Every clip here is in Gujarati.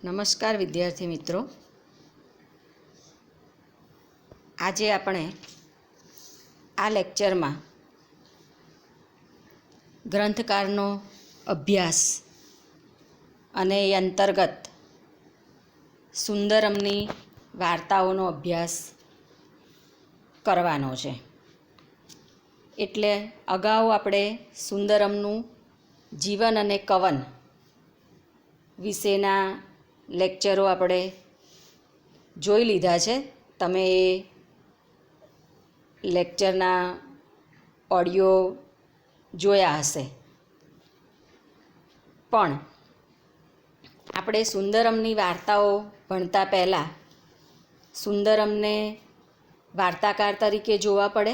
નમસ્કાર વિદ્યાર્થી મિત્રો, આજે આપણે આ લેક્ચરમાં ગ્રંથકારનો અભ્યાસ અને એ અંતર્ગત સુંદરમની વાર્તાઓનો અભ્યાસ કરવાનો છે. એટલે અગાઉ આપણે સુંદરમનું જીવન અને કવન વિશેના લેક્ચરો આપણે જોઈ લીધા છે. તમે એ લેક્ચરના ઓડિયો જોયા હશે, પણ આપણે સુંદરમની વાર્તાઓ ભણતા પહેલાં સુંદરમને વાર્તાકાર તરીકે જોવા પડે,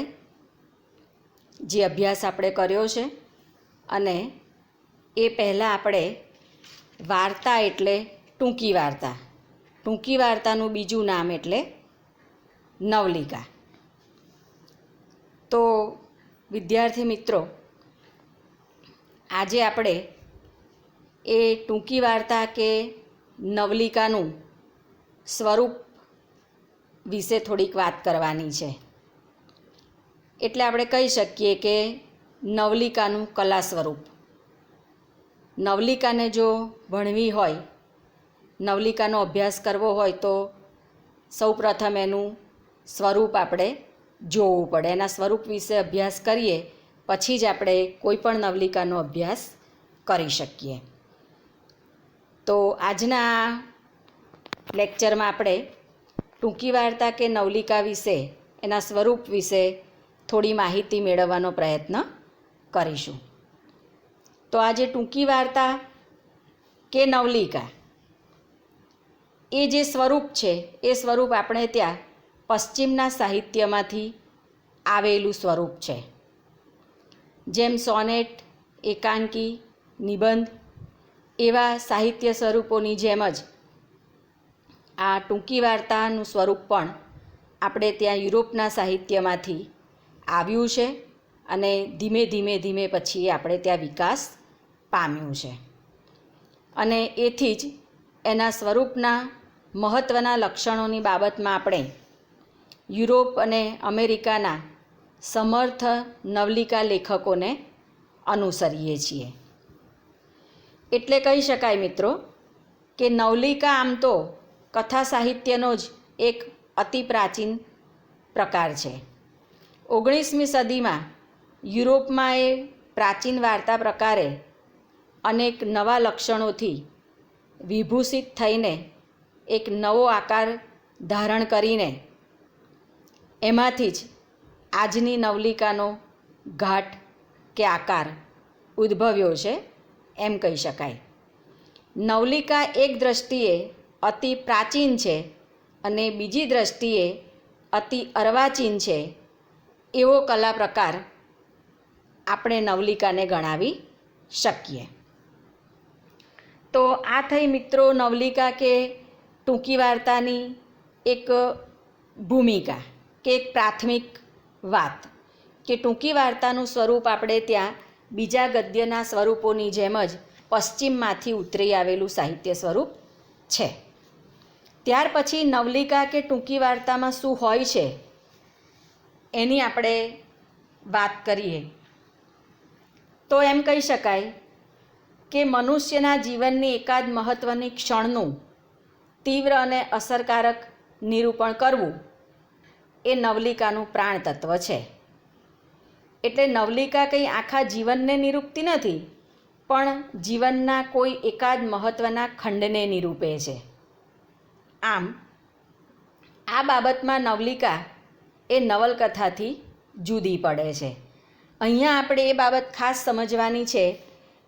જે અભ્યાસ આપણે કર્યો છે. અને એ પહેલાં આપણે વાર્તા એટલે ટૂંકી વાર્તા, ટૂંકી વાર્તાનું બીજું નામ એટલે નવલિકા. તો વિદ્યાર્થી મિત્રો, આજે આપણે એ ટૂંકી વાર્તા કે નવલિકાનું સ્વરૂપ વિશે થોડીક વાત કરવાની છે. એટલે આપણે કહી શકીએ કે નવલિકાનું કલા સ્વરૂપ. નવલિકાને જો ભણવી હોય, નવલિકાનો અભ્યાસ કરવો હોય તો સૌપ્રથમ એનું સ્વરૂપ આપણે જોવું પડે. એના સ્વરૂપ વિશે અભ્યાસ કરીએ પછી જ આપણે કોઈ પણ નવલિકાનો અભ્યાસ કરી શકીએ. તો આજના લેક્ચરમાં આપણે ટૂંકી વાર્તા કે નવલિકા વિશે, એના સ્વરૂપ વિશે થોડી માહિતી મેળવવાનો પ્રયત્ન કરીશું. તો આજે ટૂંકી વાર્તા કે નવલિકા એ જે સ્વરૂપ છે, એ સ્વરૂપ આપણે ત્યાં પશ્ચિમના સાહિત્યમાંથી આવેલું સ્વરૂપ છે. જેમ સોનેટ, એકાંકી, નિબંધ એવા સાહિત્ય સ્વરૂપોની જેમ જ આ ટૂંકી વાર્તાનું સ્વરૂપ પણ આપણે ત્યાં યુરોપના સાહિત્યમાંથી આવ્યું છે અને ધીમે ધીમે પછી આપણે ત્યાં વિકાસ પામ્યું છે. અને એથી જ એના સ્વરૂપના મહત્ત્વના લક્ષણોની બાબતમાં આપણે યુરોપ અને અમેરિકાના સમર્થ નવલિકા લેખકોને અનુસરીએ છીએ. એટલે કહી શકાય મિત્રો કે નવલિકા આમ તો કથા સાહિત્યનો જ એક અતિ પ્રાચીન પ્રકાર છે. 19મી સદીમાં યુરોપમાં એ પ્રાચીન વાર્તા પ્રકારે અનેક નવા લક્ષણોથી વિભૂષિત થઈને એક નવો આકાર ધારણ કરીને એમાંથી જ આજની નવલિકાનો ઘાટ કે આકાર ઉદ્ભવ્યો છે એમ કહી શકાય. નવલિકા એક દૃષ્ટિએ અતિ પ્રાચીન છે અને બીજી દૃષ્ટિએ અતિ અર્વાચીન છે એવો કલા પ્રકાર આપણે નવલિકાને ગણાવી શકીએ. તો આ થઈ મિત્રો નવલિકા કે ટૂંકી વાર્તાની એક ભૂમિકા કે એક પ્રાથમિક વાત, કે ટૂંકી વાર્તાનું સ્વરૂપ આપણે ત્યાં બીજા ગદ્યના સ્વરૂપોની જેમ જ પશ્ચિમમાંથી ઉતરી આવેલું સાહિત્ય સ્વરૂપ છે. ત્યાર પછી નવલિકા કે ટૂંકી વાર્તામાં શું હોય છે એની આપણે વાત કરીએ તો એમ કહી શકાય કે મનુષ્યના જીવનની એકાદ મહત્ત્વની ક્ષણનું તીવ્ર અને અસરકારક નિરૂપણ કરવું એ નવલિકાનું પ્રાણ તત્વ છે. એટલે નવલિકા કંઈ આખા જીવનને નિરૂપતી નથી, પણ જીવનના કોઈ એકાદ મહત્ત્વના ખંડને નિરૂપે છે. આમ આ બાબતમાં નવલિકા એ નવલકથાથી જુદી પડે છે. અહીંયા આપણે એ બાબત ખાસ સમજવાની છે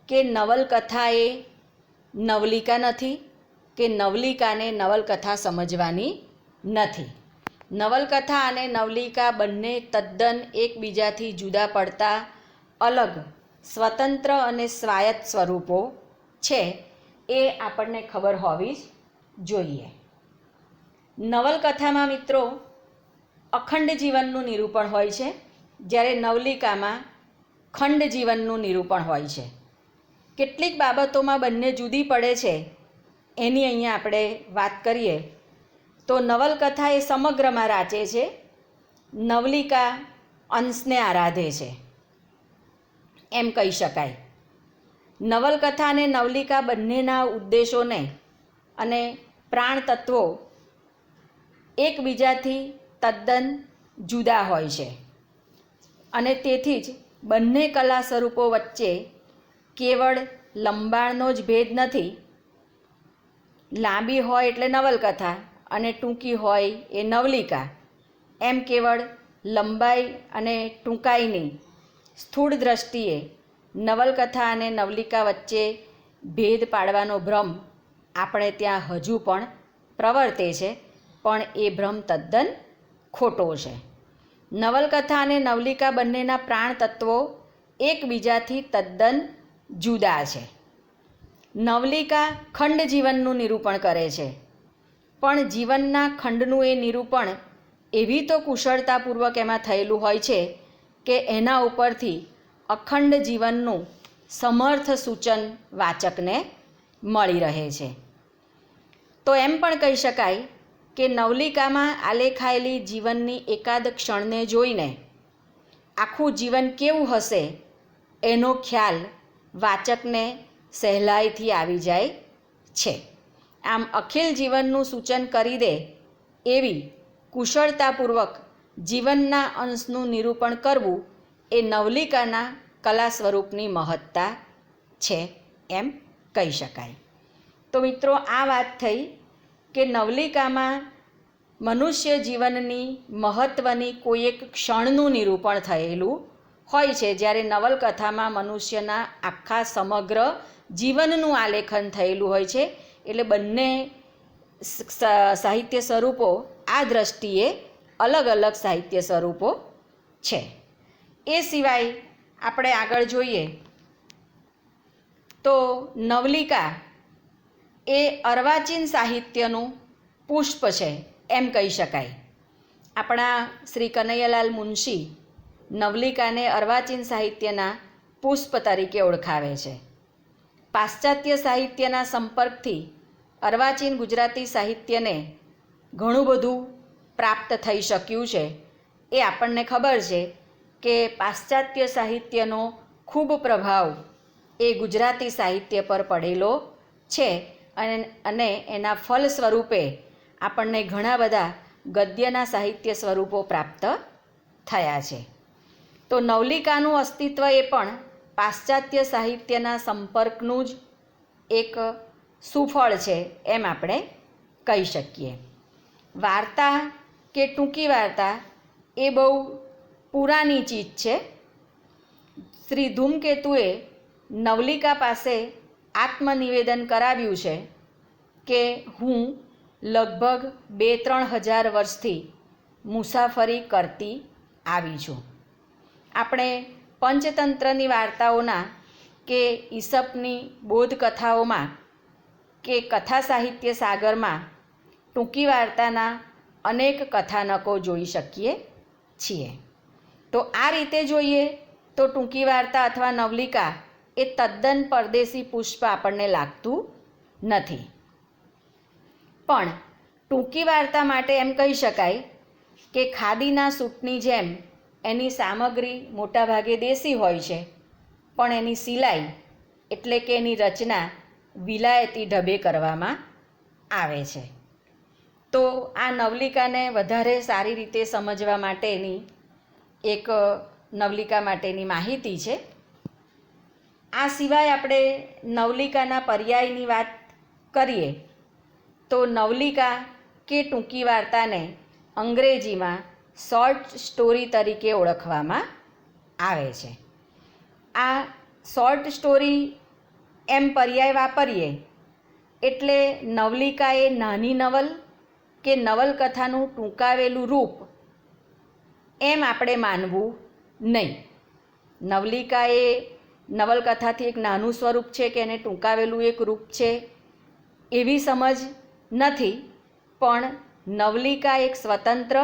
કે નવલકથા એ નવલિકા નથી કે નવલિકાને નવલકથા સમજવાની નથી. નવલકથા અને નવલિકા બંને તદ્દન એકબીજાથી જુદા પડતા અલગ, સ્વતંત્ર અને સ્વાયત્ત સ્વરૂપો છે. એ આપણને ખબર હોવી જ જોઈએ. નવલકથામાં મિત્રો અખંડ જીવનનું નિરૂપણ હોય છે, જ્યારે નવલિકામાં ખંડ જીવનનું નિરૂપણ હોય છે. કેટલીક બાબતોમાં બંને જુદી પડે છે, એની અહીંયા આપણે વાત કરીએ તો નવલકથા એ સમગ્રમાં રાચે છે, નવલિકા અંશને આરાધે છે એમ કહી શકાય. નવલકથા અને નવલિકા બંનેના ઉદ્દેશોને અને પ્રાણ તત્વો એકબીજાથી તદ્દન જુદા હોય છે અને તેથી જ બંને કલા સ્વરૂપો વચ્ચે કેવળ લંબાણનો જ ભેદ નથી. લાંબી હોય એટલે નવલકથા અને ટૂંકી હોય એ નવલિકા, એમ કેવળ લંબાઈ અને ટૂંકાઈની સ્થૂળ દ્રષ્ટિએ નવલકથા અને નવલિકા વચ્ચે ભેદ પાડવાનો ભ્રમ આપણે ત્યાં હજુ પણ પ્રવર્તે છે, પણ એ ભ્રમ તદ્દન ખોટો છે. નવલકથા અને નવલિકા બંનેના પ્રાણ તત્વો એકબીજાથી તદ્દન જુદા છે. નવલિકા ખંડ જીવનનું નિરૂપણ કરે છે, પણ જીવનના ખંડનું એ નિરૂપણ એવી તો કુશળતાપૂર્વક એમાં થયેલું હોય છે કે એના ઉપરથી અખંડ જીવનનું સમર્થ સૂચન વાચકને મળી રહે છે. તો એમ પણ કહી શકાય કે નવલિકામાં આલેખાયેલી જીવનની એકાદ ક્ષણને જોઈને આખું જીવન કેવું હશે એનો ખ્યાલ વાચકને સહેલાઈથી આવી જાય છે. આમ અખિલ જીવનનું સૂચન કરી દે એવી કુશળતાપૂર્વક જીવનના અંશનું નિરૂપણ કરવું એ નવલિકાના કલા સ્વરૂપની મહત્તા છે એમ કહી શકાય. તો મિત્રો, આ વાત થઈ કે નવલિકામાં મનુષ્ય જીવનની મહત્ત્વની કોઈ એક ક્ષણનું નિરૂપણ થયેલું હોય છે, જ્યારે નવલકથામાં મનુષ્યના આખા સમગ્ર જીવનનું આલેખન થયેલું હોય છે. એટલે બંને સાહિત્ય સ્વરૂપો આ દૃષ્ટિએ અલગ અલગ સાહિત્ય સ્વરૂપો છે. એ સિવાય આપણે આગળ જોઈએ તો નવલિકા એ અર્વાચીન સાહિત્યનું પુષ્પ છે એમ કહી શકાય. આપણા શ્રી કનૈયાલાલ મુનશી નવલિકાને અર્વાચીન સાહિત્યના પુષ્પ તરીકે ઓળખાવે છે. પાશ્ચાત્ય સાહિત્યના સંપર્કથી અર્વાચીન ગુજરાતી સાહિત્યને ઘણું બધું પ્રાપ્ત થઈ શક્યું છે. એ આપણને ખબર છે કે પાશ્ચાત્ય સાહિત્યનો ખૂબ પ્રભાવ એ ગુજરાતી સાહિત્ય પર પડેલો છે અને એના ફલ સ્વરૂપે આપણને ઘણા બધા ગદ્યના સાહિત્ય સ્વરૂપો પ્રાપ્ત થયા છે. તો નવલિકાનું અસ્તિત્વ એ પણ પાશ્ચાત્ય સાહિત્યના સંપર્કનું જ એક સુફળ છે એમ આપણે કહી શકીએ. વાર્તા કે ટૂંકી વાર્તા એ બહુ પુરાની ચીજ છે. શ્રી ધૂમકેતુએ નવલિકા પાસે આત્મનિવેદન કરાવ્યું છે કે હું લગભગ 2-3 હજાર વર્ષથી મુસાફરી કરતી આવી છું. આપણે પંચતંત્રની વાર્તાઓના કે ઈસપની બોધકથાઓમાં કે કથા સાહિત્ય સાગરમાં ટૂંકી વાર્તાના અનેક કથાનકો જોઈ શકીએ છીએ. તો આ રીતે જોઈએ તો ટૂંકી વાર્તા અથવા નવલિકા એ તદ્દન પરદેશી પુષ્પ આપણને લાગતું નથી. પણ ટૂંકી વાર્તા માટે એમ કહી શકાય કે ખાદીના સૂટની જેમ એની સામગ્રી મોટાભાગે દેશી હોય છે, પણ એની સિલાઈ એટલે કે એની રચના વિલાયતી ઢબે કરવામાં આવે છે. તો આ નવલિકાને વધારે સારી રીતે સમજવા માટેની એક નવલિકા માટેની માહિતી છે. આ સિવાય આપણે નવલિકાના પર્યાયની વાત કરીએ તો નવલિકા કે ટૂંકી વાર્તાને અંગ્રેજીમાં શોર્ટ સ્ટોરી તરીકે ઓળખવામાં આવે છે. આ શોર્ટ સ્ટોરી એમ પર્યાય વાપરીએ એટલે નવલિકા એ નાની નવલ કે નવલકથાનું ટૂંકાવેલું રૂપ એમ આપણે માનવું નહીં. નવલિકા એ નવલકથાથી એક નાનું સ્વરૂપ છે કે એને ટૂંકાવેલું એક રૂપ છે એવી સમજ નથી, પણ નવલિકા એક સ્વતંત્ર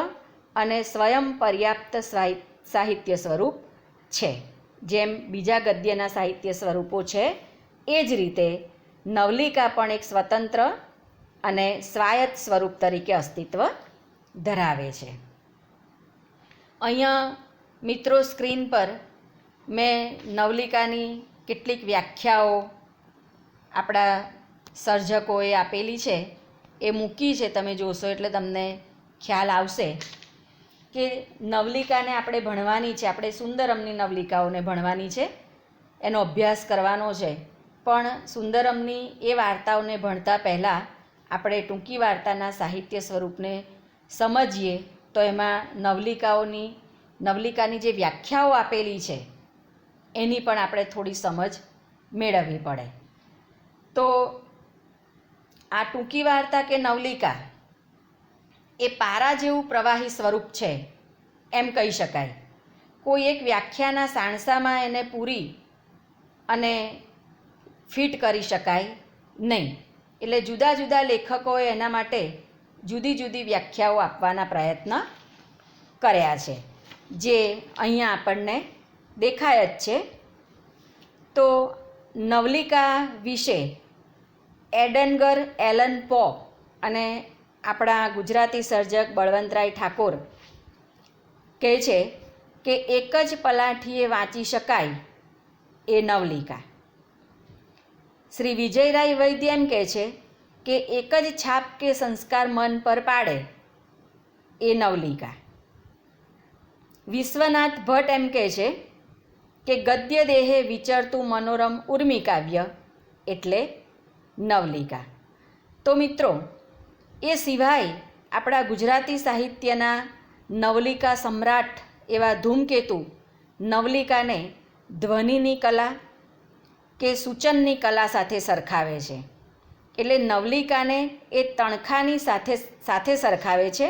અને સ્વયં પર્યાપ્ત સાહિત્ય સ્વરૂપ છે. જેમ બીજા ગદ્યના સાહિત્ય સ્વરૂપો છે એ જ રીતે નવલિકા પણ એક સ્વતંત્ર અને સ્વાયત્ત સ્વરૂપ તરીકે અસ્તિત્વ ધરાવે છે. અહીંયા મિત્રો સ્ક્રીન પર મેં નવલિકાની કેટલીક વ્યાખ્યાઓ આપણા સર્જકોએ આપેલી છે એ મૂકી છે. તમે જોશો એટલે તમને ખ્યાલ આવશે કે નવલિકાને આપણે ભણવાની છે, આપણે સુંદરમની નવલિકાઓને ભણવાની છે, એનો અભ્યાસ કરવાનો છે. પણ સુંદરમની એ વાર્તાઓને ભણતા પહેલાં આપણે ટૂંકી વાર્તાના સાહિત્ય સ્વરૂપને સમજીએ તો એમાં નવલિકાની જે વ્યાખ્યાઓ આપેલી છે એની પણ આપણે થોડી સમજ મેળવવી પડે. તો આ ટૂંકી વાર્તા કે નવલિકા એ પારા જેવું પ્રવાહી સ્વરૂપ છે એમ કહી શકાય. કોઈ એક વ્યાખ્યાના સાણસામાં એને પૂરી અને ફિટ કરી શકાય નહીં. એટલે જુદા જુદા લેખકોએ એના માટે જુદી જુદી વ્યાખ્યાઓ આપવાના પ્રયત્ન કર્યા છે, જે અહીંયા આપણને દેખાય જ છે. તો નવલિકા વિશે એડગર એલન પો અને આપણા ગુજરાતી સર્જક બળવંતરાય ઠાકોર કહે છે કે એક જ પલાઠીએ વાંચી શકાય એ નવલિકા. શ્રી વિજયરાય વૈદ્ય એમ કહે છે કે એક જ છાપ કે સંસ્કાર મન પર પાડે એ નવલિકા. વિશ્વનાથ ભટ્ટ એમ કહે છે કે ગદ્ય દેહે વિચરતું મનોરમ ઉર્મી કાવ્ય એટલે નવલિકા. તો મિત્રો, એ સિવાય આપણા ગુજરાતી સાહિત્યના નવલિકા સમ્રાટ એવા ધૂમકેતુ નવલિકાને ધ્વનિની કલા કે સૂચનની કલા સાથે સરખાવે છે. એટલે નવલિકાને એ તણખાની સાથે સરખાવે છે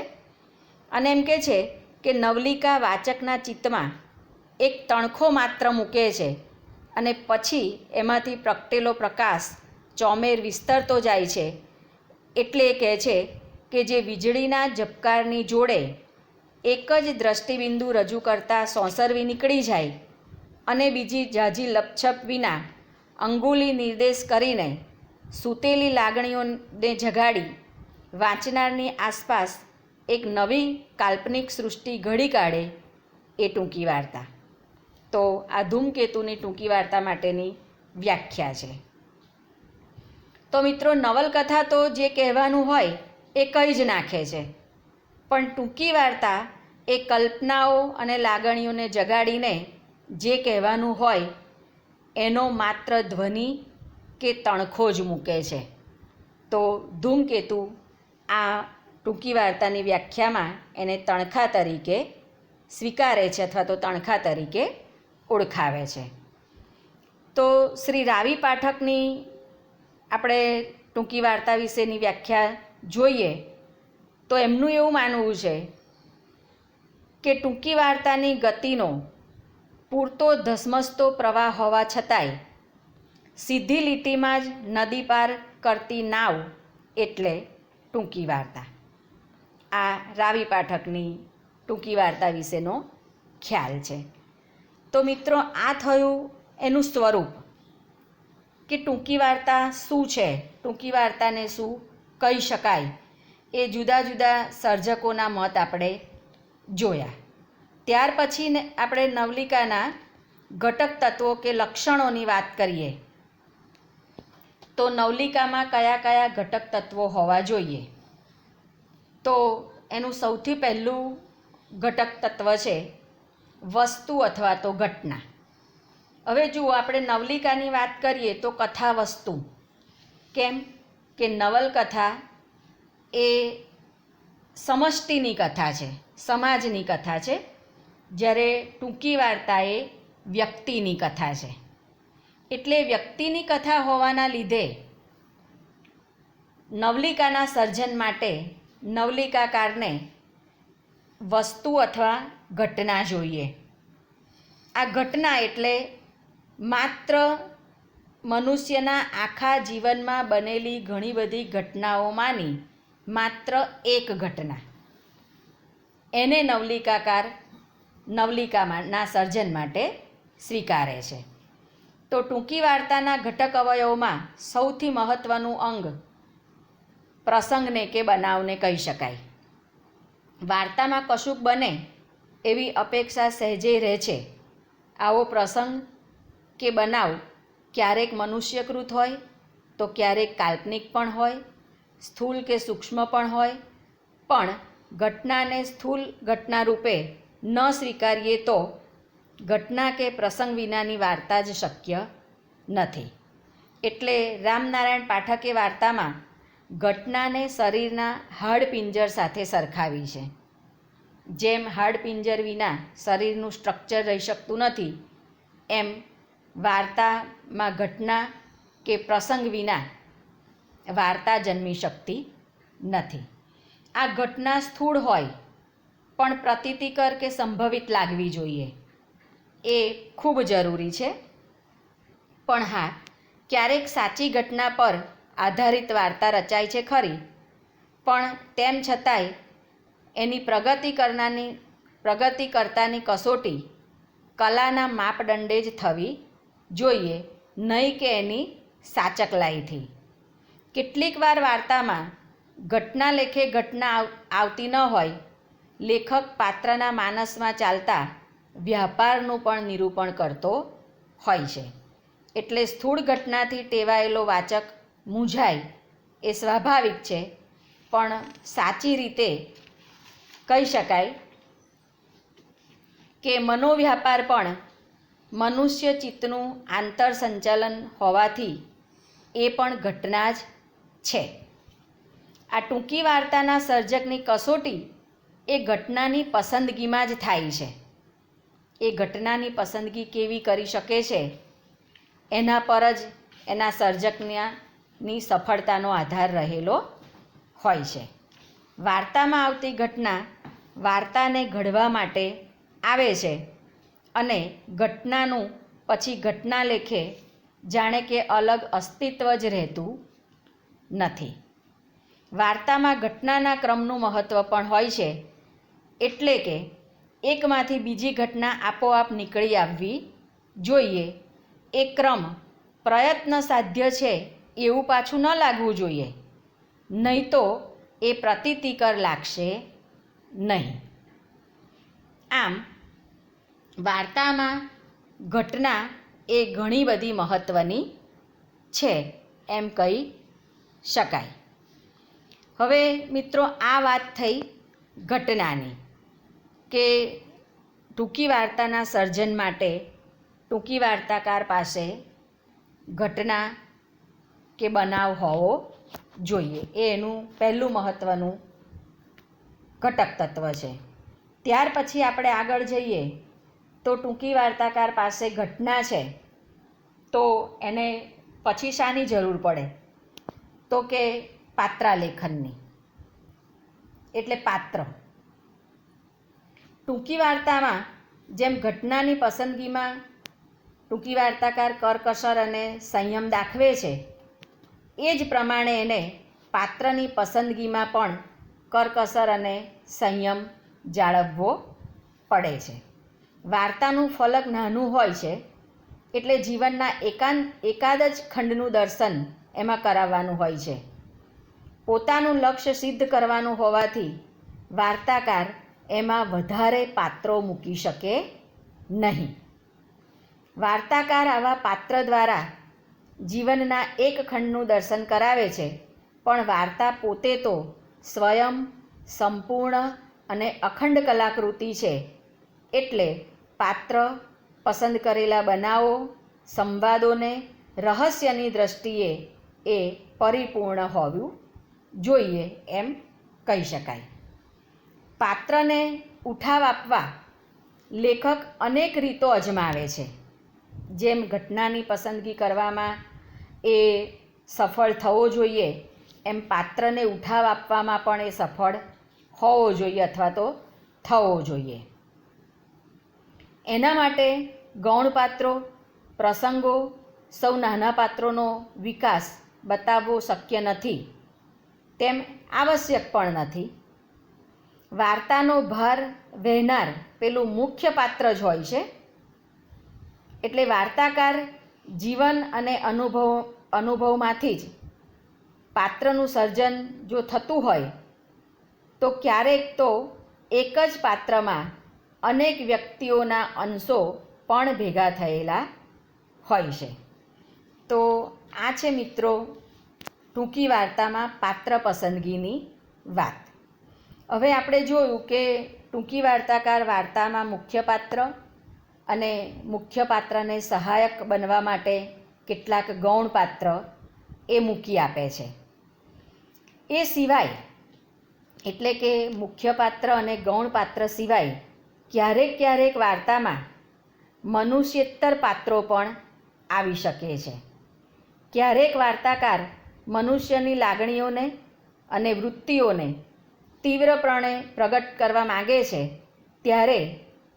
અને એમ કહે છે કે નવલિકા વાચકના ચિત્તમાં એક તણખો માત્ર મૂકે છે અને પછી એમાંથી પ્રગટેલો પ્રકાશ ચોમેર વિસ્તરતો જાય છે. એટલે એ કહે છે કે જે વીજળીના ઝબકારની જોડે એક જ દ્રષ્ટિબિંદુ રજૂ કરતાં સોંસરવી નીકળી જાય અને બીજી ઝાઝી લપછપ વિના અંગુલી નિર્દેશ કરીને સૂતેલી લાગણીઓને જગાડી વાંચનારની આસપાસ એક નવી કાલ્પનિક સૃષ્ટિ ઘડી કાઢે એ ટૂંકી વાર્તા. તો આ ધૂમકેતુની ટૂંકી વાર્તા માટેની વ્યાખ્યા છે. તો મિત્રો, નવલકથા તો જે કહેવાનું હોય એ કહી જ નાખે છે, પણ ટૂંકી વાર્તા એ કલ્પનાઓ અને લાગણીઓને જગાડીને જે કહેવાનું હોય એનો માત્ર ધ્વનિ કે તણખો જ મૂકે છે. તો ધૂમકેતુ આ ટૂંકી વાર્તાની વ્યાખ્યામાં એને તણખા તરીકે સ્વીકારે છે અથવા તો તણખા તરીકે ઓળખાવે છે. તો શ્રી રાવી પાઠકની આપણે ટૂંકી વાર્તા વિશેની વ્યાખ્યા જોઈએ તો એમનું એવું માનવું છે કે ટૂંકી વાર્તાની ગતિનો પૂરતો ધસમસતો પ્રવાહ હોવા છતાંય સીધી લીટીમાં જ નદી પાર કરતી નાવ એટલે ટૂંકી વાર્તા. આ રાવી પાઠકની ટૂંકી વાર્તા વિશેનો ખ્યાલ છે. તો મિત્રો, આ થયું એનું સ્વરૂપ કે ટૂંકી વાર્તા શું છે, ટૂંકી વાર્તાને શું કહી શકાય. એ જુદા જુદા સર્જકોના મત આપણે જોયા. ત્યાર પછી આપણે નવલિકાના ઘટક તત્વો કે લક્ષણોની વાત કરીએ તો નવલિકામાં કયા કયા ઘટક તત્વો હોવા જોઈએ. તો એનું સૌથી પહેલું ઘટક તત્વ છે વસ્તુ અથવા તો ઘટના. હવે જુઓ, આપણે નવલિકાની વાત કરીએ તો કથા વસ્તુ. કેમ કે નવલકથા એ સમષ્ટિની કથા છે, સમાજની કથા છે, જ્યારે ટૂંકી વાર્તા એ વ્યક્તિની કથા છે. એટલે વ્યક્તિની કથા હોવાના લીધે નવલિકાના સર્જન માટે નવલિકાકારને વસ્તુ અથવા ઘટના જોઈએ. આ ઘટના એટલે માત્ર મનુષ્યના આખા જીવનમાં બનેલી ઘણી બધી ઘટનાઓમાંની માત્ર એક ઘટના. એને નવલિકાકાર નવલિકાના સર્જન માટે સ્વીકારે છે. તો ટૂંકી વાર્તાના ઘટક અવયવોમાં સૌથી મહત્ત્વનું અંગ પ્રસંગને કે બનાવને કહી શકાય. વાર્તામાં કશુંક બને એવી અપેક્ષા સહેજે રહે છે. આવો પ્રસંગ કે બનાવ ક્યારેક મનુષ્યકૃત હોય તો ક્યારેક કાલ્પનિક પણ હોય, સ્થૂળ કે સૂક્ષ્મ પણ હોય, પણ ઘટનાને સ્થૂળ ઘટના રૂપે ન સ્વીકારીએ તો ઘટના કે પ્રસંગ વિનાની વાર્તા જ શક્ય નથી. એટલે રામનારાયણ પાઠકે વાર્તામાં ઘટનાને શરીરના હાડપિંજર સાથે સરખાવી છે. જેમ હાડપિંજર વિના શરીરનું સ્ટ્રક્ચર રહી શકતું નથી, એમ વાર્તામાં ઘટના કે પ્રસંગ વિના વાર્તા જન્મી શકતી નથી. આ ઘટના સ્થૂળ હોય પણ પ્રતીતિકર કે સંભવિત લાગવી જોઈએ, એ ખૂબ જરૂરી છે. પણ હા, ક્યારેક સાચી ઘટના પર આધારિત વાર્તા રચાય છે ખરી, પણ તેમ છતાંય એની પ્રગતિ કરતાની કસોટી કલાના માપદંડે જ થવી જોઈએ, નહીં કે એની સાચકલાઈથી. કેટલીક વાર વાર્તામાં ઘટના લેખે ઘટના આવતી ન હોય, લેખક પાત્રના માનસમાં ચાલતા વ્યાપારનું પણ નિરૂપણ કરતો હોય છે. એટલે સ્થૂળ ઘટનાથી ટેવાયેલો વાચક મૂંઝાય એ સ્વાભાવિક છે, પણ સાચી રીતે કહી શકાય કે મનોવ્યાપાર પણ મનુષ્ય ચિત્તનું આંતરસંચાલન હોવાથી એ પણ ઘટના જ છે. આ ટૂંકી વાર્તાના સર્જકની કસોટી એ ઘટનાની પસંદગીમાં જ થાય છે. એ ઘટનાની પસંદગી કેવી કરી શકે છે એના પર જ એના સર્જકની સફળતાનો આધાર રહેલો હોય છે. વાર્તામાં આવતી ઘટના વાર્તાને ઘડવા માટે આવે છે અને ઘટનાનું પછી ઘટના લેખે જાણે કે અલગ અસ્તિત્વ જ રહેતું નથી. વાર્તામાં ઘટનાના ક્રમનું મહત્ત્વ પણ હોય છે, એટલે કે એકમાંથી બીજી ઘટના આપોઆપ નીકળી આવવી જોઈએ. એ ક્રમ પ્રયત્ન સાધ્ય છે એવું પાછું ન લાગવું જોઈએ, નહીં તો એ પ્રતીતિકર લાગશે નહીં. આમ વાર્તામાં ઘટના એ ઘણી બધી મહત્ત્વની છે એમ કહી શકાય. હવે મિત્રો, આ વાત થઈ ઘટનાની, કે ટૂંકી વાર્તાના સર્જન માટે ટૂંકી વાર્તાકાર પાસે ઘટના કે બનાવ હોવો જોઈએ. એ એનું પહેલું મહત્ત્વનું ઘટક તત્વ છે. ત્યાર પછી આપણે આગળ જઈએ તો ટૂંકી વાર્તાકાર પાસે ઘટના છે તો એને પછી શાની જરૂર પડે, તો કે પાત્રાલેખનની. એટલે પાત્ર. ટૂંકી વાર્તામાં જેમ ઘટનાની પસંદગીમાં ટૂંકી વાર્તાકાર કરકસર અને સંયમ દાખવે છે, એ જ પ્રમાણે એને પાત્રની પસંદગીમાં પણ કરકસર અને સંયમ જાળવવો પડે છે. વાર્તાનું ફલક નાનું હોય છે, એટલે જીવનના એકાદ જ ખંડનું દર્શન એમાં કરાવવાનું હોય છે. પોતાનું લક્ષ્ય સિદ્ધ કરવાનું હોવાથી વાર્તાકાર એમાં વધારે પાત્રો મૂકી શકે નહીં. વાર્તાકાર આવા પાત્ર દ્વારા જીવનના એક ખંડનું દર્શન કરાવે છે, પણ વાર્તા પોતે તો સ્વયં સંપૂર્ણ અને અખંડ કલાકૃતિ છે. એટલે પાત્ર, પસંદ કરેલા બનાવો, સંવાદોને રહસ્યની દૃષ્ટિએ એ પરિપૂર્ણ હોવું જોઈએ એમ કહી શકાય. પાત્રને ઉઠાવ આપવા લેખક અનેક રીતો અજમાવે છે. જેમ ઘટનાની પસંદગી કરવામાં એ સફળ થવો જોઈએ, એમ પાત્રને ઉઠાવ આપવામાં પણ એ સફળ હોવો જોઈએ અથવા તો થવો જોઈએ. એના માટે ગૌણ પાત્રો, પ્રસંગો, સૌ નાના પાત્રોનો વિકાસ બતાવવો શક્ય નથી, તેમ આવશ્યક પણ નથી. વાર્તાનો ભાર વહેનાર પેલું મુખ્ય પાત્ર જ હોય છે. એટલે વાર્તાકાર જીવન અને અનુભવમાંથી જ પાત્રનું સર્જન જો થતું હોય તો ક્યારેક તો એક જ પાત્રમાં અનેક વ્યક્તિઓના અંશો પણ ભેગા થયેલા હોય છે. તો આ છે મિત્રો ટૂંકી વાર્તામાં પાત્ર પસંદગીની વાત. હવે આપણે જોયું કે ટૂંકી વાર્તાકાર વાર્તામાં મુખ્ય પાત્ર અને મુખ્ય પાત્રને સહાયક બનવા માટે કેટલાક ગૌણ પાત્ર એ મૂકી આપે છે. એ સિવાય એટલે કે મુખ્ય પાત્ર અને ગૌણ પાત્ર સિવાય ક્યારેક વાર્તામાં મનુષ્યેતર પાત્રો પણ આવી શકે છે. ક્યારેક વાર્તાકાર મનુષ્યની લાગણીઓને અને વૃત્તિઓને તીવ્રપણે પ્રગટ કરવા માગે છે ત્યારે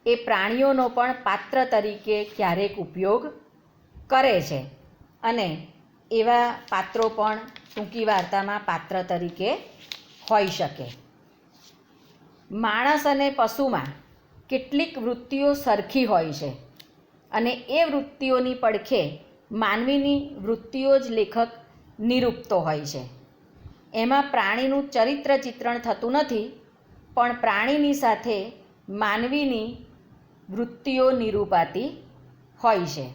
એ પ્રાણીઓનો પણ પાત્ર તરીકે ક્યારેક ઉપયોગ કરે છે અને એવા પાત્રો પણ ટૂંકી વાર્તામાં પાત્ર તરીકે હોઈ શકે. માણસ અને પશુમાં કેટલીક વૃત્તિઓ સરખી હોય છે અને એ વૃત્તિઓની પડખે માનવીની વૃત્તિઓ જ લેખક નિરૂપતો હોય છે. એમાં પ્રાણીનું ચરિત્ર ચિત્રણ થતું નથી, પણ પ્રાણીની સાથે માનવીની વૃત્તિઓ નિરૂપાતી હોય છે.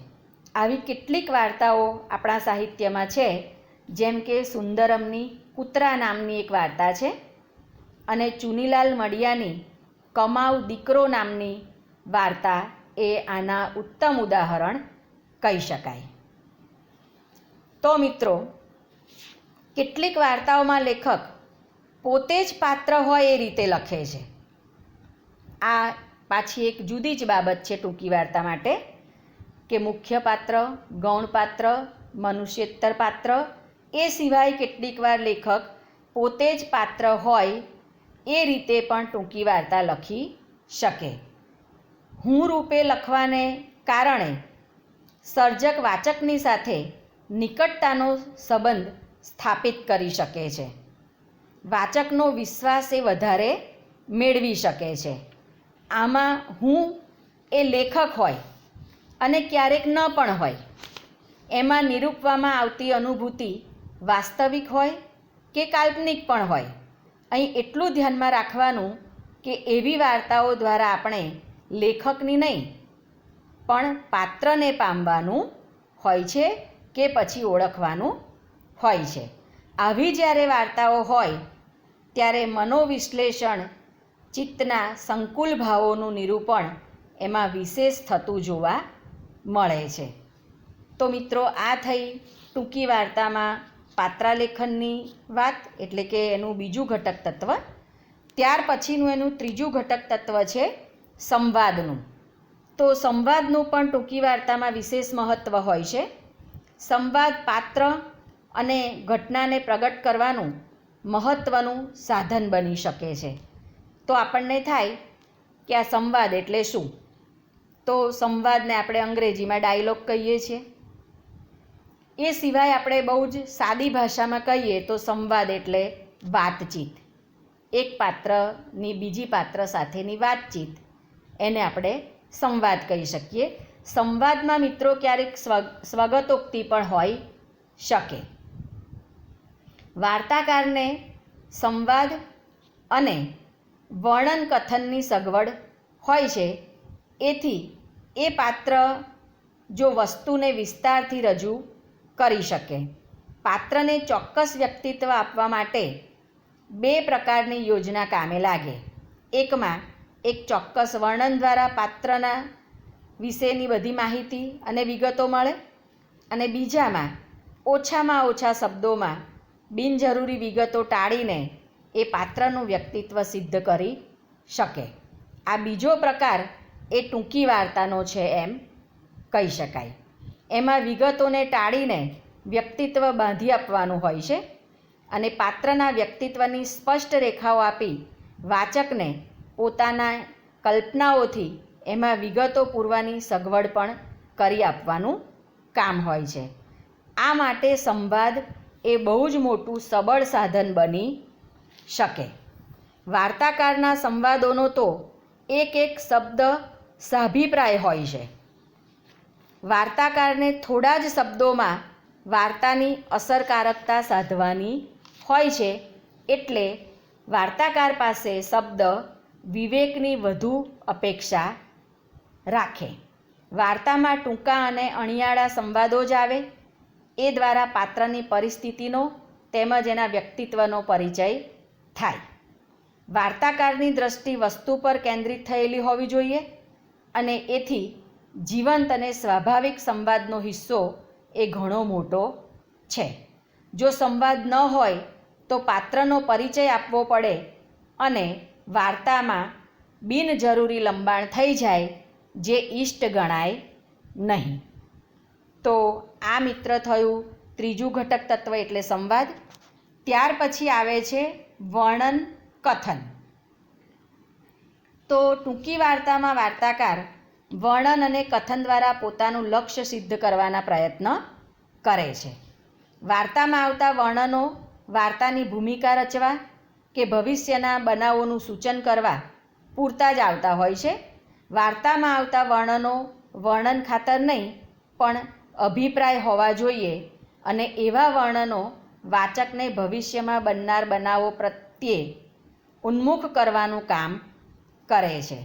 આવી કેટલીક વાર્તાઓ આપણા સાહિત્યમાં છે, જેમ કે સુંદરમની કૂતરા નામની એક વાર્તા છે અને ચુનીલાલ મડિયાની કમાવ દીકરો નામની વાર્તા એ આના ઉત્તમ ઉદાહરણ કહી શકાય. તો મિત્રો, કેટલીક વાર્તાઓમાં લેખક પોતે જ પાત્ર હોય એ રીતે લખે છે. આ પાછી એક જુદી જ બાબત છે ટૂંકી વાર્તા માટે કે મુખ્ય પાત્ર, ગૌણ પાત્ર, મનુષ્યેતર પાત્ર એ સિવાય કેટલીક વાર લેખક પોતે જ પાત્ર હોય એ રીતે પણ ટૂંકી વાર્તા લખી શકે. હું રૂપે લખવાને કારણે સર્જક વાચકની સાથે નિકટતાનો સંબંધ સ્થાપિત કરી શકે છે. વાચકનો વિશ્વાસ એ વધારે મેળવી શકે છે. આમાં હું એ લેખક હોય અને ક્યારેક ન પણ હોય. એમાં નિરૂપવામાં આવતી અનુભૂતિ વાસ્તવિક હોય કે કાલ્પનિક પણ હોય. અહીં એટલું ધ્યાનમાં રાખવાનું કે એવી વાર્તાઓ દ્વારા આપણે લેખકની નહીં પણ પાત્રને પામવાનું હોય છે કે પછી ઓળખવાનું હોય છે. આવી જ્યારે વાર્તાઓ હોય ત્યારે મનોવિશ્લેષણ, ચિત્તના સંકુલ ભાવોનું નિરૂપણ એમાં વિશેષ થતું જોવા મળે છે. તો મિત્રો, આ થઈ ટૂંકી વાર્તામાં પાત્રાલેખનની વાત, એટલે કે એનું બીજું ઘટક તત્વ. ત્યાર પછીનું એનું ત્રીજું ઘટક તત્વ છે સંવાદનું. તો સંવાદનું પણ ટૂંકી વાર્તામાં વિશેષ મહત્ત્વ હોય છે. સંવાદ પાત્ર અને ઘટનાને પ્રગટ કરવાનું મહત્ત્વનું સાધન બની શકે છે. તો આપણને થાય કે આ સંવાદ એટલે શું? તો સંવાદને આપણે અંગ્રેજીમાં ડાયલોગ કહીએ છીએ. એ સિવાય આપણે બહુ જ સાદી ભાષામાં કહીએ તો સંવાદ એટલે વાતચીત. એક પાત્રની બીજી પાત્ર સાથેની વાતચીત, એને આપણે સંવાદ કહી શકીએ. સંવાદમાં મિત્રો ક્યારેક સ્વગતોક્તિ પણ હોઈ શકે. વાર્તાકારને સંવાદ અને વર્ણન કથનની સગવડ હોય છે. એથી એ પાત્ર જો વસ્તુને વિસ્તારથી રજૂ કરી શકે. પાત્રને ચોક્કસ વ્યક્તિત્વ આપવા માટે બે પ્રકારની યોજના કામે લાગે. એકમાં એક ચોક્કસ વર્ણન દ્વારા પાત્રના વિશેની બધી માહિતી અને વિગતો મળે અને બીજામાં ઓછામાં ઓછા શબ્દોમાં બિનજરૂરી વિગતો ટાળીને એ પાત્રનું વ્યક્તિત્વ સિદ્ધ કરી શકે. આ બીજો પ્રકાર એ ટૂંકી વાર્તાનો છે એમ કહી શકાય. એમાં વિગતોને ટાળીને વ્યક્તિત્વ બાંધી આપવાનું હોય છે અને પાત્રના વ્યક્તિત્વની સ્પષ્ટ રેખાઓ આપી વાચકને પોતાના કલ્પનાઓથી એમાં વિગતો પૂરવાની સગવડ પણ કરી આપવાનું કામ હોય છે. આ માટે સંવાદ એ બહુ જ મોટું સબળ સાધન બની શકે. વાર્તાકારના સંવાદોનો તો એક એક શબ્દ સાભિપ્રાય હોય છે. વાર્તાકારને થોડા જ શબ્દોમાં વાર્તાની અસરકારકતા સાધવાની હોય છે, એટલે વાર્તાકાર પાસે શબ્દ વિવેકની વધુ અપેક્ષા રાખે. વાર્તામાં ટૂંકા અને અણિયાળા સંવાદો જ આવે, એ દ્વારા પાત્રની પરિસ્થિતિનો તેમજ એના વ્યક્તિત્વનો પરિચય થાય. વાર્તાકારની દૃષ્ટિ વસ્તુ પર કેન્દ્રિત થયેલી હોવી જોઈએ અને એથી જીવંત અને સ્વાભાવિક સંવાદનો હિસ્સો એ ઘણો મોટો છે. જો સંવાદ ન હોય તો પાત્રનો પરિચય આપવો પડે અને વાર્તામાં બિનજરૂરી લંબાણ થઈ જાય, જે ઇષ્ટ ગણાય નહીં. તો આ મિત્ર થયું ત્રીજું ઘટક તત્વ એટલે સંવાદ. ત્યાર પછી આવે છે વર્ણન કથન. તો ટૂંકી વાર્તામાં વાર્તાકાર વર્ણન અને કથન દ્વારા પોતાનું લક્ષ્ય સિદ્ધ કરવાના પ્રયત્ન કરે છે. વાર્તામાં આવતા વર્ણનો વાર્તાની ભૂમિકા રચવા કે ભવિષ્યના બનાવોનું સૂચન કરવા પૂરતા જ આવતા હોય છે. વાર્તામાં આવતા વર્ણનો વર્ણન ખાતર નહીં પણ અભિપ્રાય હોવા જોઈએ અને એવા વર્ણનો વાચકને ભવિષ્યમાં બનનાર બનાવો પ્રત્યે ઉન્મુખ કરવાનું કામ કરે છે.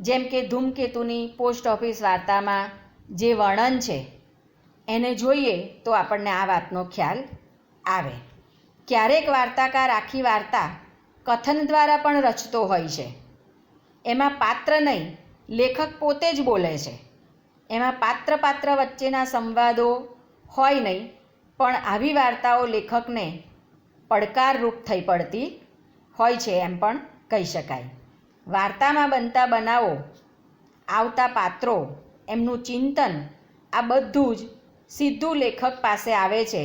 જેમ કે ધૂમકેતુની પોસ્ટ ઓફિસ વાર્તામાં જે વર્ણન છે એને જોઈએ તો આપણને આ વાતનો ખ્યાલ આવે. ક્યારેક વાર્તાકાર આખી વાર્તા કથન દ્વારા પણ રચતો હોય છે. એમાં પાત્ર નહીં, લેખક પોતે જ બોલે છે. એમાં પાત્ર વચ્ચેના સંવાદો હોય નહીં, પણ આવી વાર્તાઓ લેખકને પડકારરૂપ થઈ પડતી હોય છે એમ પણ કહી શકાય. વાર્તામાં બનતા બનાવો, આવતા પાત્રો, એમનું ચિંતન, આ બધું જ સીધું લેખક પાસે આવે છે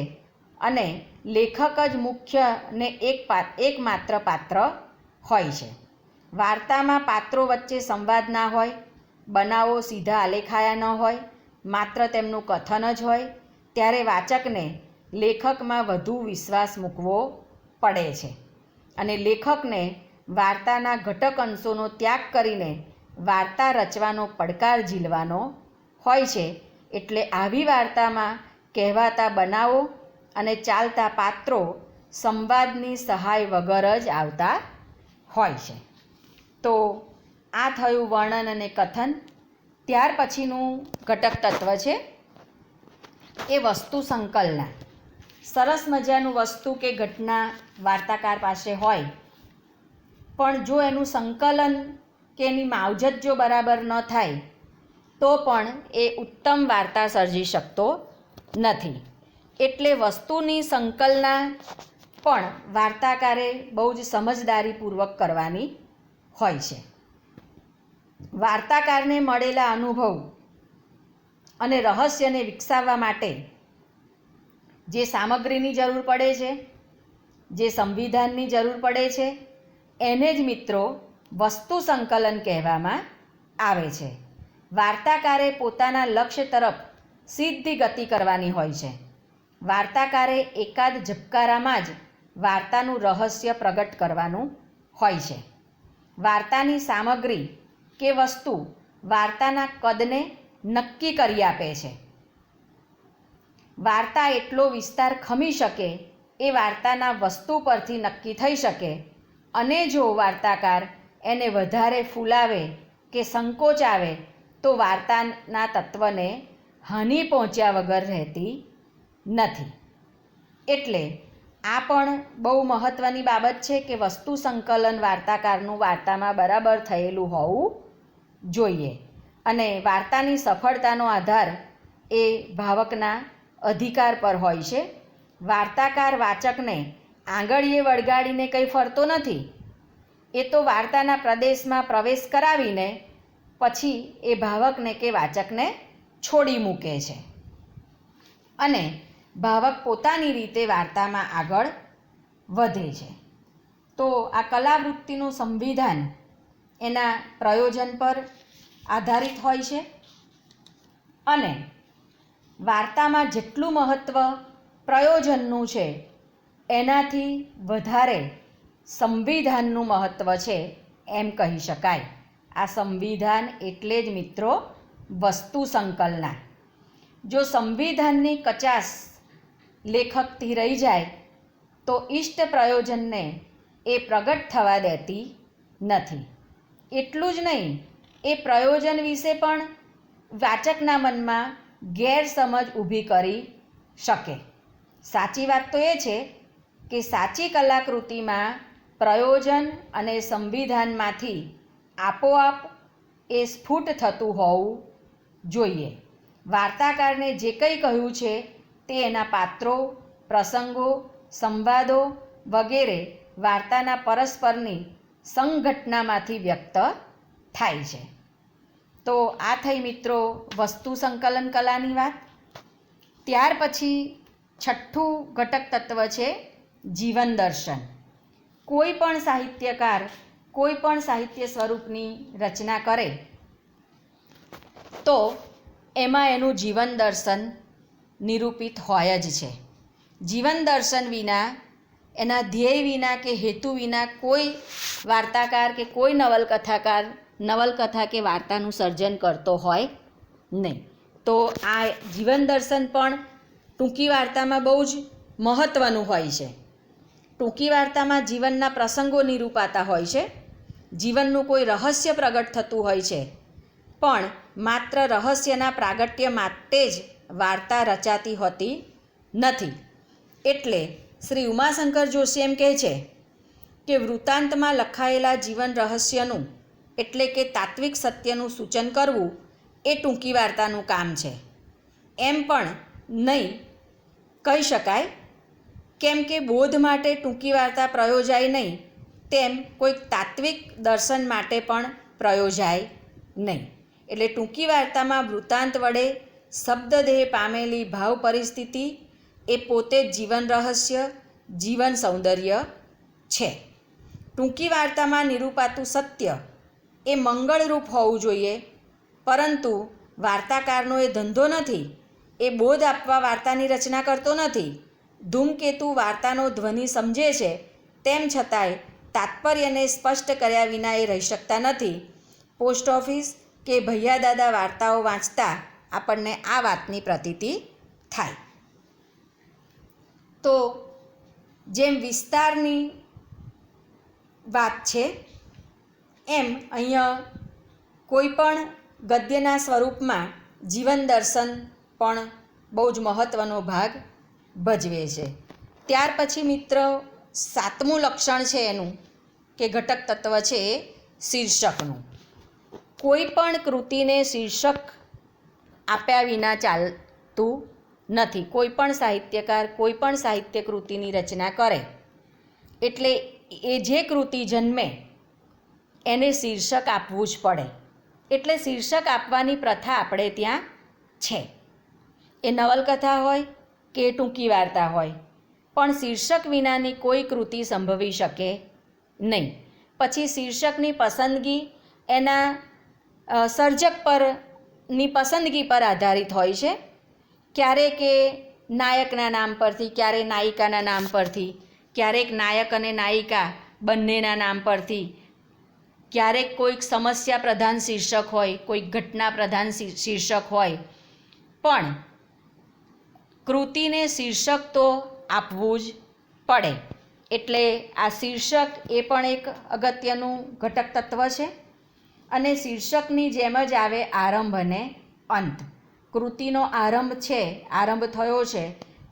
અને લેખક જ મુખ્ય ને એકમાત્ર પાત્ર હોય છે. વાર્તામાં પાત્રો વચ્ચે સંવાદ ના હોય, બનાવો સીધા આલેખાયા ન હોય, માત્ર તેમનું કથન જ હોય, ત્યારે વાચકને લેખકમાં વધુ વિશ્વાસ મૂકવો પડે છે અને લેખકને વાર્તાના ઘટક અંશોનો ત્યાગ કરીને વાર્તા રચવાનો પડકાર ઝીલવાનો હોય છે. એટલે આવી વાર્તામાં કહેવાતા બનાવો અને ચાલતા પાત્રો સંવાદની સહાય વગર જ આવતા હોય છે. તો આ થયું વર્ણન અને કથન. ત્યાર પછીનું ઘટક તત્વ છે એ વસ્તુ સંકલના. સરસ મજાનું વસ્તુ કે ઘટના વાર્તાકાર પાસે હોય, પણ જો એનું સંકલન કે એની માવજત જો બરાબર ન થાય તો પણ એ ઉત્તમ વાર્તા સર્જી શકતો નથી. એટલે વસ્તુની સંકલના પણ વાર્તાકારે બહુ જ સમજદારીપૂર્વક કરવાની હોય છે. વાર્તાકારને મળેલા અનુભવ અને રહસ્યને વિકસાવવા માટે જે સામગ્રીની જરૂર પડે છે, જે સંવિધાનની જરૂર પડે છે, એને જ મિત્રો વસ્તુ સંકલન કહેવામાં આવે છે. વાર્તાકારે પોતાના લક્ષ્ય તરફ સીધી ગતિ કરવાની હોય છે. વાર્તાકારે એકાદ ઝબકારામાં જ વાર્તાનું રહસ્ય પ્રગટ કરવાનું હોય છે. વાર્તાની સામગ્રી કે વસ્તુ વાર્તાના કદને નક્કી કરી આપે છે. વાર્તા એટલો વિસ્તાર ખમી શકે એ વાર્તાના વસ્તુ પરથી નક્કી થઈ શકે, અને જો વાર્તાકાર એને વધારે ફૂલાવે કે સંકોચાવે તો વાર્તાના તત્વને હાનિ પહોંચ્યા વગર રહેતી નથી. એટલે આ પણ બહુ મહત્ત્વની બાબત છે કે વસ્તુ સંકલન વાર્તાકારનું વાર્તામાં બરાબર થયેલું હોવું જોઈએ. અને વાર્તાની સફળતાનો આધાર એ ભાવકના અધિકાર પર હોય છે. વાર્તાકાર વાચકને આંગળીએ વળગાડીને કંઈ ફરતો નથી. એ તો વાર્તાના પ્રદેશમાં પ્રવેશ કરાવીને પછી એ ભાવકને કે વાચકને છોડી મૂકે છે અને ભાવક પોતાની રીતે વાર્તામાં આગળ વધે છે. તો આ કલાવૃત્તિનું સંવિધાન એના પ્રયોજન પર આધારિત હોય છે અને વાર્તામાં જેટલું મહત્ત્વ પ્રયોજનનું છે એનાથી વધારે સંવિધાનનું મહત્ત્વ છે એમ કહી શકાય. આ સંવિધાન એટલે જ મિત્રો વસ્તુ સંકલના. જો સંવિધાનની કચાશ લેખકથી રહી જાય તો ઇષ્ટ પ્રયોજનને એ પ્રગટ થવા દેતી નથી. એટલું જ નહીં, એ પ્રયોજન વિશે પણ વાચકના મનમાં ગેરસમજ ઊભી કરી શકે. સાચી વાત તો એ છે કે સાચી કલાકૃતિમાં પ્રયોજન અને સંવિધાનમાંથી આપોઆપ એ સ્ફુટ થતું હોવું જોઈએ. વાર્તાકારને જે કંઈ કહ્યું છે તે એના પાત્રો, પ્રસંગો, સંવાદો વગેરે વાર્તાના પરસ્પરની સંઘટનામાંથી વ્યક્ત થાય છે. તો આ થઈ મિત્રો વસ્તુ સંકલન કલાની વાત. ત્યાર પછી છઠ્ઠું ઘટક તત્વ છે જીવન દર્શન. કોઈ પણ સાહિત્યકાર કોઈ પણ સાહિત્ય સ્વરૂપની રચના કરે તો એમાં એનું જીવન દર્શન નિરૂપિત હોય જ છે. જીવન દર્શન વિના, એના ધ્યેય વિના કે હેતુ વિના કોઈ વાર્તાકાર કે કોઈ નવલકથાકાર નવલકથા કે વાર્તાનું સર્જન કરતો હોય નહીં. તો આ જીવન દર્શન પણ ટૂંકી વાર્તામાં બહુ જ મહત્ત્વનું હોય છે. ટૂંકી વાર્તામાં જીવનના પ્રસંગો નિરૂપાતા હોય છે, જીવનનું કોઈ રહસ્ય પ્રગટ થતું હોય છે, પણ માત્ર રહસ્યના પ્રાગટ્ય માટે જ વાર્તા રચાતી હોતી નથી. એટલે શ્રી ઉમાશંકર જોશી એમ કહે છે કે વૃત્તાંતમાં લખાયેલા જીવન રહસ્યનું એટલે કે તાત્વિક સત્યનું સૂચન કરવું એ ટૂંકી વાર્તાનું કામ છે. એમ પણ નહીં કહી શકાય, કેમ કે બોધ માટે ટૂંકી વાર્તા પ્રયોજાય નહીં તેમ કોઈક તાત્વિક દર્શન માટે પણ પ્રયોજાય નહીં. એટલે ટૂંકી વાર્તામાં વૃત્તાંત વડે શબ્દદેહ પામેલી ભાવ પરિસ્થિતિ એ પોતે જ જીવન રહસ્ય, જીવન સૌંદર્ય છે. ટૂંકી વાર્તામાં નિરૂપાતું સત્ય એ મંગળરૂપ હોવું જોઈએ, પરંતુ વાર્તાકારનો એ ધંધો નથી. એ બોધ આપવા વાર્તાની રચના કરતો નથી. ધૂમકેતુ વાર્તાનો ધ્વનિ સમજે છે, તેમ છતાંય તાત્પર્યને સ્પષ્ટ કર્યા વિના એ રહી શકતા નથી. પોસ્ટ ઓફિસ કે ભૈયા દાદા વાર્તાઓ વાંચતા આપણને આ વાતની પ્રતીતિ થાય. તો જેમ વિસ્તારની વાત છે એમ અહીંયા કોઈ પણ ગદ્યના સ્વરૂપમાં જીવન દર્શન પણ બહુ જ મહત્ત્વનો ભાગ ભજવે છે. ત્યાર પછી મિત્ર સાતમું લક્ષણ છે એનું કે ઘટક તત્વ છે એ શીર્ષકનું. કોઈ પણ કૃતિને શીર્ષક આપ્યા વિના ચાલતું નથી. કોઈ પણ સાહિત્યકાર કોઈ પણ સાહિત્ય કૃતિની રચના કરે એટલે એ જે કૃતિ જન્મે એને શીર્ષક આપવું જ પડે. એટલે શીર્ષક આપવાની પ્રથા આપણે ત્યાં છે. એ નવલકથા હોય કે ટૂંકી વાર્તા હોય, પણ શીર્ષક વિનાની કોઈ કૃતિ સંભવી શકે નહીં. પછી શીર્ષકની પસંદગી એના સર્જક પરની પસંદગી પર આધારિત હોય છે. ક્યારેક એ નાયકના નામ પરથી, ક્યારેક નાયિકાના નામ પરથી, ક્યારેક નાયક અને નાયિકા બંનેના નામ પરથી, ક્યારેક કોઈક સમસ્યા પ્રધાન શીર્ષક હોય, કોઈક ઘટના પ્રધાન શીર્ષક હોય, પણ કૃતિને શીર્ષક તો આપવું જ પડે. એટલે આ શીર્ષક એ પણ એક અગત્યનું ઘટક તત્વ છે. અને શીર્ષકની જેમ જ આવે આરંભ અને અંત. કૃતિનો આરંભ છે, આરંભ થયો છે,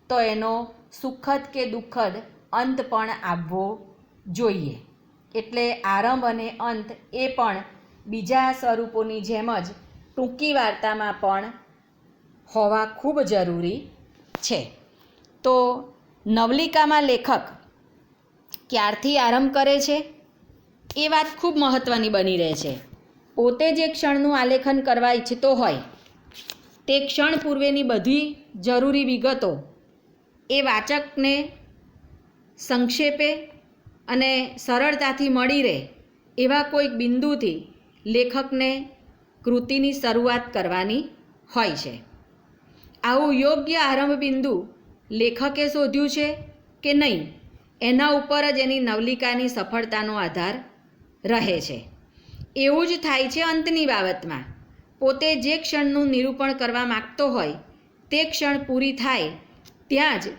તો એનો સુખદ કે દુઃખદ અંત પણ આવવો જોઈએ. એટલે આરંભ અને અંત એ પણ બીજા સ્વરૂપોની જેમ જ ટૂંકી વાર્તામાં પણ હોવા ખૂબ જરૂરી છે. તો નવલિકામાં લેખક ક્યારથી આરંભ કરે છે એ વાત ખૂબ મહત્ત્વની બની રહે છે. પોતે જે ક્ષણનું આલેખન કરવા ઈચ્છતો હોય તે ક્ષણ પૂર્વેની બધી જરૂરી વિગતો એ વાચકને સંક્ષેપે અને સરળતાથી મળી રહે એવા કોઈક બિંદુથી લેખકને કૃતિની શરૂઆત કરવાની હોય છે. આવું યોગ્ય આરંભ બિંદુ લેખકે શોધ્યું છે કે નહીં, એના ઉપર જ એની નવલિકાની સફળતાનો આધાર રહે છે. એવું જ થાય છે અંતની બાબતમાં. પોતે જે ક્ષણનું નિરૂપણ કરવા માગતો હોય તે ક્ષણ પૂરી થાય ત્યાં જ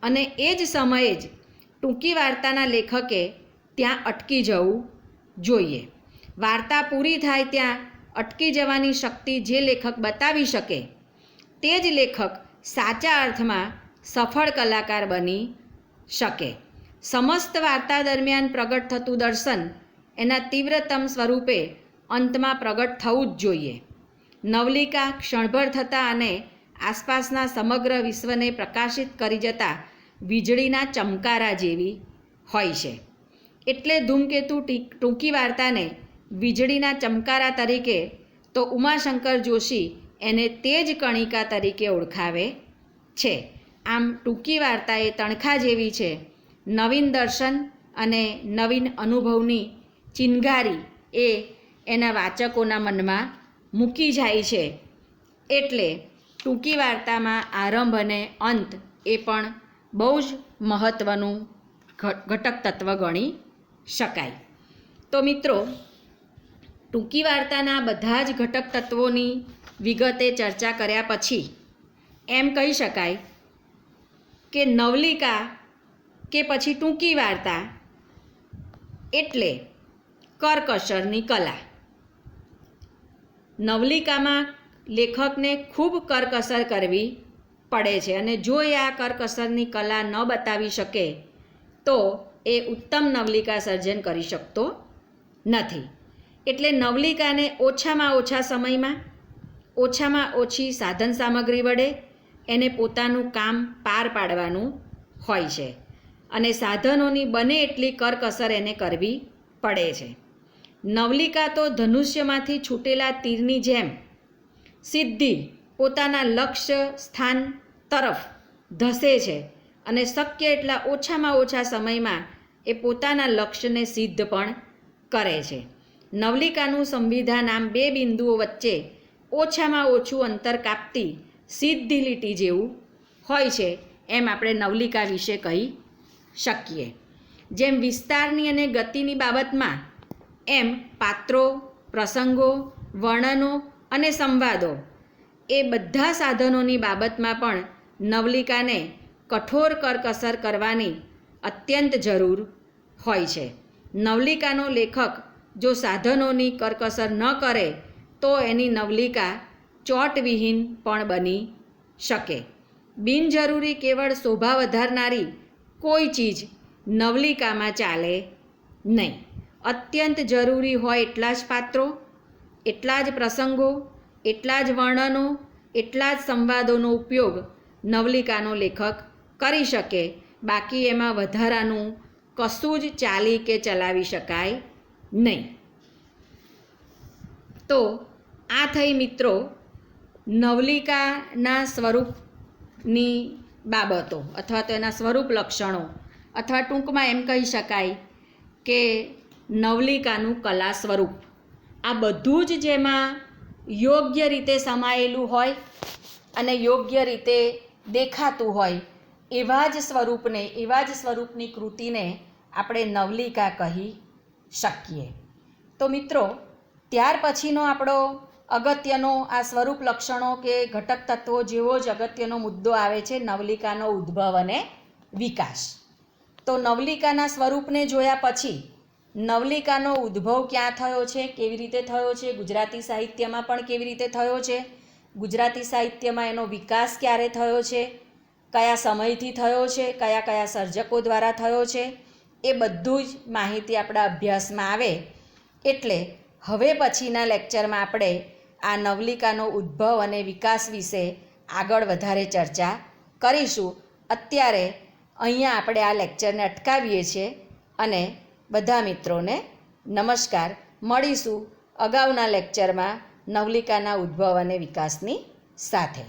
અને એ જ સમયે જ ટૂંકી વાર્તાના લેખકે ત્યાં અટકી જવું જોઈએ. વાર્તા પૂરી થાય ત્યાં અટકી જવાની શક્તિ જે લેખક બતાવી શકે તે જ લેખક સાચા અર્થમાં સફળ કલાકાર બની શકે. સમસ્ત વાર્તા દરમિયાન પ્રગટ થતું દર્શન એના તીવ્રતમ સ્વરૂપે અંતમાં પ્રગટ થવું જ જોઈએ. નવલિકા ક્ષણભર થતાં અને આસપાસના સમગ્ર વિશ્વને પ્રકાશિત કરી જતા વીજળીના ચમકારા જેવી હોય છે. એટલે ધૂમકેતુ ટૂંકી વાર્તાને વીજળીના ચમકારા તરીકે તો ઉમાશંકર જોશી એને તેજ કણિકા તરીકે ઓળખાવે છે. આમ ટૂંકી વાર્તા એ તણખા જેવી છે. નવીન દર્શન અને નવીન અનુભવની ચિનગારી એ એના વાચકોના મનમાં મૂકી જાય છે. એટલે ટૂંકી વાર્તામાં આરંભ અને અંત એ પણ બહુ જ મહત્ત્વનું ઘટક તત્વ ગણી શકાય. તો મિત્રો, ટૂંકી વાર્તાના બધા જ ઘટક તત્વોની વિગતે ચર્ચા કર્યા પછી એમ કહી શકાય કે નવલિકા કે પછી ટૂંકી વાર્તા એટલે કરકસરની કલા. નવલિકામાં લેખકને ખૂબ કરકસર કરવી પડે છે અને જો એ આ કરકસરની કલા ન બતાવી શકે તો એ ઉત્તમ નવલિકા સર્જન કરી શકતો નથી. એટલે નવલિકાને ઓછામાં ઓછા સમયમાં ઓછામાં ઓછી સાધન સામગ્રી વડે એને પોતાનું કામ પાર પાડવાનું હોય છે અને સાધનોની બને એટલી કરકસર એને કરવી પડે છે. નવલિકા તો ધનુષ્યમાંથી છૂટેલા તીરની જેમ સીધી પોતાના લક્ષ્ય સ્થાન તરફ ધસે છે અને શક્ય એટલા ઓછામાં ઓછા સમયમાં એ પોતાના લક્ષ્યને સિદ્ધ પણ કરે છે. નવલિકાનું સંવિધાન આમ બે બિંદુઓ વચ્ચે ઓછામાં ઓછું અંતર કાપતી સીધી લીટી જેવું હોય છે એમ આપણે નવલિકા વિશે કહી શકીએ. જેમ વિસ્તારની અને ગતિની બાબતમાં એમ પાત્રો, પ્રસંગો, વર્ણનો અને સંવાદો એ બધા સાધનોની બાબતમાં પણ નવલિકાને કઠોર કરકસર કરવાની અત્યંત જરૂર હોય છે. નવલિકાનો લેખક જો સાધનોની કરકસર ન કરે તો એની નવલિકા ચોટવિહીન પણ બની શકે. બિનજરૂરી કેવળ શોભા વધારનારી કોઈ ચીજ નવલિકામાં ચાલે નહીં. અત્યંત જરૂરી હોય એટલા જ પાત્રો, એટલા જ પ્રસંગો, એટલા જ વર્ણનો, એટલા જ સંવાદોનો ઉપયોગ નવલિકાનો લેખક કરી શકે. બાકી એમાં વધારાનું કશું જ ચાલી કે ચલાવી શકાય નહીં. તો આ થઈ મિત્રો નવલિકાના સ્વરૂપની બાબતો અથવા તો એના સ્વરૂપ લક્ષણો, અથવા ટૂંકમાં એમ કહી શકાય કે નવલિકાનું કલા સ્વરૂપ. આ બધું જ જેમાં યોગ્ય રીતે સમાયેલું હોય અને યોગ્ય રીતે દેખાતું હોય એવા જ સ્વરૂપને, એવા જ સ્વરૂપની કૃતિને આપણે નવલિકા કહી શકીએ. તો મિત્રો, ત્યાર પછીનો આપણો અગત્યનો આ સ્વરૂપ લક્ષણો કે ઘટક તત્વો જેવો જ અગત્યનો મુદ્દો આવે છે નવલિકાનો ઉદ્ભવ અને વિકાસ. તો નવલિકાના સ્વરૂપને જોયા પછી નવલિકાનો ઉદ્ભવ ક્યાં થયો છે, કેવી રીતે થયો છે, ગુજરાતી સાહિત્યમાં પણ કેવી રીતે થયો છે, ગુજરાતી સાહિત્યમાં એનો વિકાસ ક્યારે થયો છે, કયા સમયથી થયો છે, કયા કયા સર્જકો દ્વારા થયો છે, એ બધું જ માહિતી આપણા અભ્યાસમાં આવે. એટલે હવે પછીના લેક્ચરમાં આપણે આ નવલિકાનો ઉદ્ભવ અને વિકાસ વિશે આગળ વધારે ચર્ચા કરીશું. અત્યારે અહીંયા આપણે આ લેક્ચરને અટકાવીએ છીએ અને બધા મિત્રોને નમસ્કાર. મળીશું અગાઉના લેક્ચરમાં નવલિકાના ઉદ્ભવ અને વિકાસની સાથે.